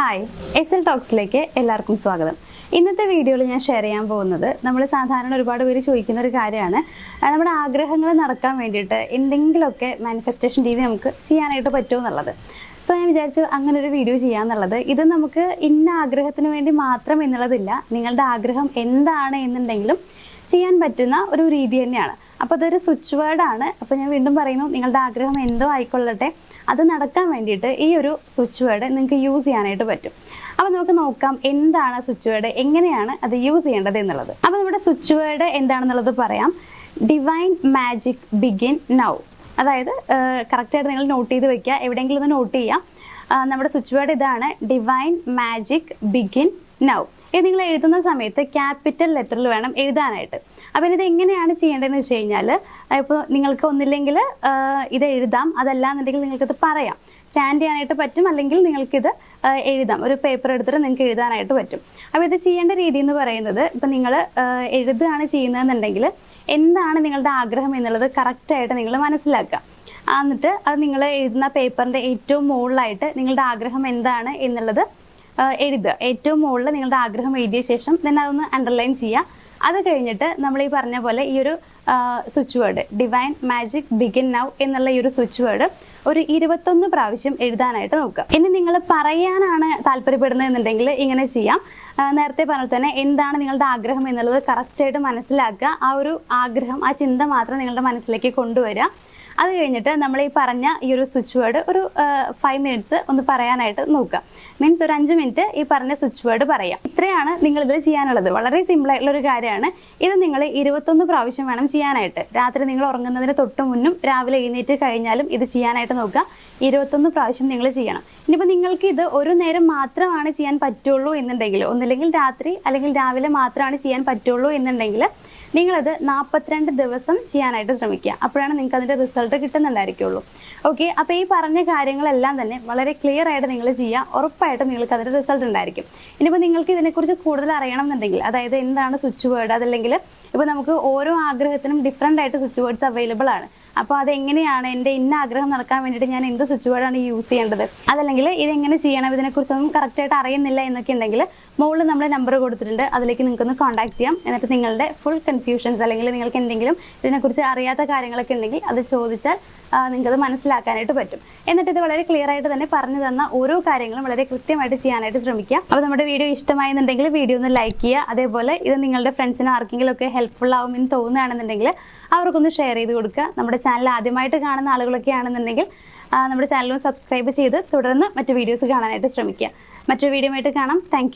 Hi SL ടോക്സിലേക്ക് എല്ലാവർക്കും സ്വാഗതം. ഇന്നത്തെ വീഡിയോയിൽ ഞാൻ ഷെയർ ചെയ്യാൻ പോകുന്നത് നമ്മൾ സാധാരണ ഒരുപാട് പേര് ചോദിക്കുന്ന ഒരു കാര്യമാണ്. നമ്മുടെ ആഗ്രഹങ്ങൾ നടക്കാൻ വേണ്ടിയിട്ട് എന്തെങ്കിലുമൊക്കെ മാനിഫെസ്റ്റേഷൻ രീതി നമുക്ക് ചെയ്യാനായിട്ട് പറ്റുമോ എന്നുള്ളത്. സോ ഞാൻ വിചാരിച്ചു അങ്ങനെ ഒരു വീഡിയോ ചെയ്യാമെന്നുള്ളത്. ഇത് നമുക്ക് ഇന്ന ആഗ്രഹത്തിന് വേണ്ടി മാത്രം എന്നുള്ളതില്ല, നിങ്ങളുടെ ആഗ്രഹം എന്താണ് എന്നുണ്ടെങ്കിലും ചെയ്യാൻ പറ്റുന്ന ഒരു രീതി തന്നെയാണ്. അപ്പോൾ അതൊരു സ്വിച്ച് വേർഡാണ്. അപ്പോൾ ഞാൻ വീണ്ടും പറയുന്നു, നിങ്ങളുടെ ആഗ്രഹം എന്തോ ആയിക്കൊള്ളട്ടെ, അത് നടക്കാൻ വേണ്ടിയിട്ട് ഈ ഒരു സ്വിച്ച് വേർഡ് നിങ്ങൾക്ക് യൂസ് ചെയ്യാനായിട്ട് പറ്റും. അപ്പോൾ നമുക്ക് നോക്കാം എന്താണ് സ്വിച്ച് വേർഡ്, എങ്ങനെയാണ് അത് യൂസ് ചെയ്യേണ്ടത് എന്നുള്ളത്. അപ്പോൾ നമ്മുടെ സ്വിച്ച് വേർഡ് എന്താണെന്നുള്ളത് പറയാം. Divine magic begin now. അതായത് കറക്റ്റായിട്ട് നിങ്ങൾ നോട്ട് ചെയ്ത് വെക്കുക, എവിടെയെങ്കിലും ഒന്ന് നോട്ട് ചെയ്യാം. നമ്മുടെ സ്വിച്ച് വേർഡ് ഇതാണ്, ഡിവൈൻ മാജിക് ബിഗിൻ നൗ. ഇത് നിങ്ങൾ എഴുതുന്ന സമയത്ത് ക്യാപിറ്റൽ ലെറ്ററിൽ വേണം എഴുതാനായിട്ട്. അപ്പം ഇത് എങ്ങനെയാണ് ചെയ്യേണ്ടതെന്ന് വെച്ച് കഴിഞ്ഞാൽ, ഇപ്പോൾ നിങ്ങൾക്ക് ഒന്നില്ലെങ്കിൽ ഇത് എഴുതാം, അതല്ലാന്നുണ്ടെങ്കിൽ നിങ്ങൾക്കിത് പറയാം, ചാൻറ്റ് ചെയ്യാനായിട്ട് പറ്റും, അല്ലെങ്കിൽ നിങ്ങൾക്കിത് എഴുതാം, ഒരു പേപ്പർ എടുത്തിട്ട് നിങ്ങൾക്ക് എഴുതാനായിട്ട് പറ്റും. അപ്പോൾ ഇത് ചെയ്യേണ്ട രീതി എന്ന് പറയുന്നത്, ഇപ്പം നിങ്ങൾ എഴുതുകയാണ് ചെയ്യുന്നതെന്നുണ്ടെങ്കിൽ എന്താണ് നിങ്ങളുടെ ആഗ്രഹം എന്നുള്ളത് കറക്റ്റായിട്ട് നിങ്ങൾ മനസ്സിലാക്കുക. എന്നിട്ട് അത് നിങ്ങൾ എഴുതുന്ന പേപ്പറിൻ്റെ ഏറ്റവും മുകളിലായിട്ട് നിങ്ങളുടെ ആഗ്രഹം എന്താണ് എന്നുള്ളത് എഴുതുക. ഏറ്റവും മുകളിൽ നിങ്ങളുടെ ആഗ്രഹം എഴുതിയ ശേഷം then അതൊന്ന് അണ്ടർലൈൻ ചെയ്യുക. അത് കഴിഞ്ഞിട്ട് നമ്മൾ ഈ പറഞ്ഞ പോലെ ഈ ഒരു switch word divine magic begin now എന്നുള്ള ഈ ഒരു സ്വിച്ച് വേർഡ് ഒരു 21 പ്രാവശ്യം എഴുതാനായിട്ട് നോക്കുക. ഇനി നിങ്ങൾ പറയാനാണ് താല്പര്യപ്പെടുന്നത് എന്നുണ്ടെങ്കിൽ ഇങ്ങനെ ചെയ്യാം. നേരത്തെ പറഞ്ഞ തന്നെ എന്താണ് നിങ്ങളുടെ ആഗ്രഹം എന്നുള്ളത് കറക്റ്റായിട്ട് മനസ്സിലാക്കുക. ആ ഒരു ആഗ്രഹം, ആ ചിന്ത മാത്രം നിങ്ങളുടെ മനസ്സിലേക്ക് കൊണ്ടുവരിക. അത് കഴിഞ്ഞിട്ട് നമ്മൾ ഈ പറഞ്ഞ ഈ ഒരു സ്വിച്ച് വേർഡ് ഒരു 5 മിനിറ്റ്സ് ഒന്ന് പറയാനായിട്ട് നോക്കുക. മീൻസ് ഒരു 5 മിനിറ്റ് ഈ പറഞ്ഞ സ്വിച്ച് വേർഡ് പറയാം. ഇത്രയാണ് നിങ്ങളിതിൽ ചെയ്യാനുള്ളത്. വളരെ സിമ്പിളായിട്ടുള്ള ഒരു കാര്യമാണ്. ഇത് നിങ്ങൾ 21 പ്രാവശ്യം വേണം ചെയ്യാനായിട്ട്. രാത്രി നിങ്ങൾ ഉറങ്ങുന്നതിന് തൊട്ട് മുന്നും രാവിലെ എഴുന്നേറ്റ് കഴിഞ്ഞാലും ഇത് ചെയ്യാനായിട്ട് നോക്കുക. 21 പ്രാവശ്യം നിങ്ങൾ ചെയ്യണം. ഇനിയിപ്പോൾ നിങ്ങൾക്ക് ഇത് ഒരു നേരം മാത്രമാണ് ചെയ്യാൻ പറ്റുള്ളൂ എന്നുണ്ടെങ്കിൽ, ഒന്നില്ലെങ്കിൽ രാത്രി അല്ലെങ്കിൽ രാവിലെ മാത്രമാണ് ചെയ്യാൻ പറ്റുള്ളൂ എന്നുണ്ടെങ്കിൽ നിങ്ങളത് 42 ദിവസം ചെയ്യാനായിട്ട് ശ്രമിക്കുക. അപ്പോഴാണ് നിങ്ങൾക്ക് അതിൻ്റെ റിസൾട്ട് കിട്ടുന്നുണ്ടായിരിക്കുള്ളൂ. ഓക്കെ, അപ്പോൾ ഈ പറഞ്ഞ കാര്യങ്ങളെല്ലാം തന്നെ വളരെ ക്ലിയർ ആയിട്ട് നിങ്ങൾ ചെയ്യുക. ഉറപ്പായിട്ടും നിങ്ങൾക്ക് അതിൻ്റെ റിസൾട്ട് ഉണ്ടായിരിക്കും. ഇനിയിപ്പോൾ നിങ്ങൾക്ക് ഇതിനെക്കുറിച്ച് കൂടുതൽ അറിയണം എന്നുണ്ടെങ്കിൽ, അതായത് എന്താണ് സ്വിച്ച് വേർഡ്, അതല്ലെങ്കിൽ ഇപ്പോൾ നമുക്ക് ഓരോ ആഗ്രഹത്തിനും ഡിഫറെൻ്റ് ആയിട്ട് സ്വിച്ച് വേർഡ്സ് അവൈലബിൾ ആണ്. അപ്പോൾ അതെങ്ങനെയാണ്, എൻ്റെ ഇന്ന ആഗ്രഹം നടക്കാൻ വേണ്ടിയിട്ട് ഞാൻ എന്ത് സ്വിച്ച് വേർഡാണ് യൂസ് ചെയ്യേണ്ടത്, അതല്ലെങ്കിൽ ഇതെങ്ങനെ ചെയ്യണം, ഇതിനെക്കുറിച്ചൊന്നും കറക്റ്റായിട്ട് അറിയുന്നില്ല എന്നൊക്കെ ഉണ്ടെങ്കിൽ മുകളിൽ നമ്മൾ നമ്പർ കൊടുത്തിട്ടുണ്ട്, അതിലേക്ക് നിങ്ങൾക്കൊന്ന് കോൺടാക്ട് ചെയ്യാം. എന്നിട്ട് നിങ്ങളുടെ ഫുൾ കൺഫ്യൂഷൻസ് അല്ലെങ്കിൽ നിങ്ങൾക്ക് എന്തെങ്കിലും ഇതിനെക്കുറിച്ച് അറിയാത്ത കാര്യങ്ങളൊക്കെ ഉണ്ടെങ്കിൽ അത് ചോദിച്ചാൽ നിങ്ങൾക്കത് മനസ്സിലാക്കാനായിട്ട് പറ്റും. എന്നിട്ട് ഇത് വളരെ ക്ലിയർ ആയിട്ട് തന്നെ പറഞ്ഞു തന്ന ഓരോ കാര്യങ്ങളും വളരെ കൃത്യമായിട്ട് ചെയ്യാനായിട്ട് ശ്രമിക്കുക. അപ്പോൾ നമ്മുടെ വീഡിയോ ഇഷ്ടമായെന്നുണ്ടെങ്കിൽ വീഡിയോ ഒന്ന് ലൈക്ക് ചെയ്യുക. അതേപോലെ ഇത് നിങ്ങളുടെ ഫ്രണ്ട്സിനോ ആർക്കെങ്കിലും ഒക്കെ ഹെൽപ്ഫുൾ ആവുമെന്ന് തോന്നുകയാണെന്നുണ്ടെങ്കിൽ അവർക്കൊന്ന് ഷെയർ ചെയ്ത് കൊടുക്കുക. നമ്മുടെ ചാനൽ ആദ്യമായിട്ട് കാണുന്ന ആളുകളൊക്കെ ആണെന്നുണ്ടെങ്കിൽ നമ്മുടെ ചാനലും സബ്സ്ക്രൈബ് ചെയ്ത് തുടർന്ന് മറ്റു വീഡിയോസ് കാണാനായിട്ട് ശ്രമിക്കുക. മറ്റൊരു വീഡിയോ ആയിട്ട് കാണാം. താങ്ക്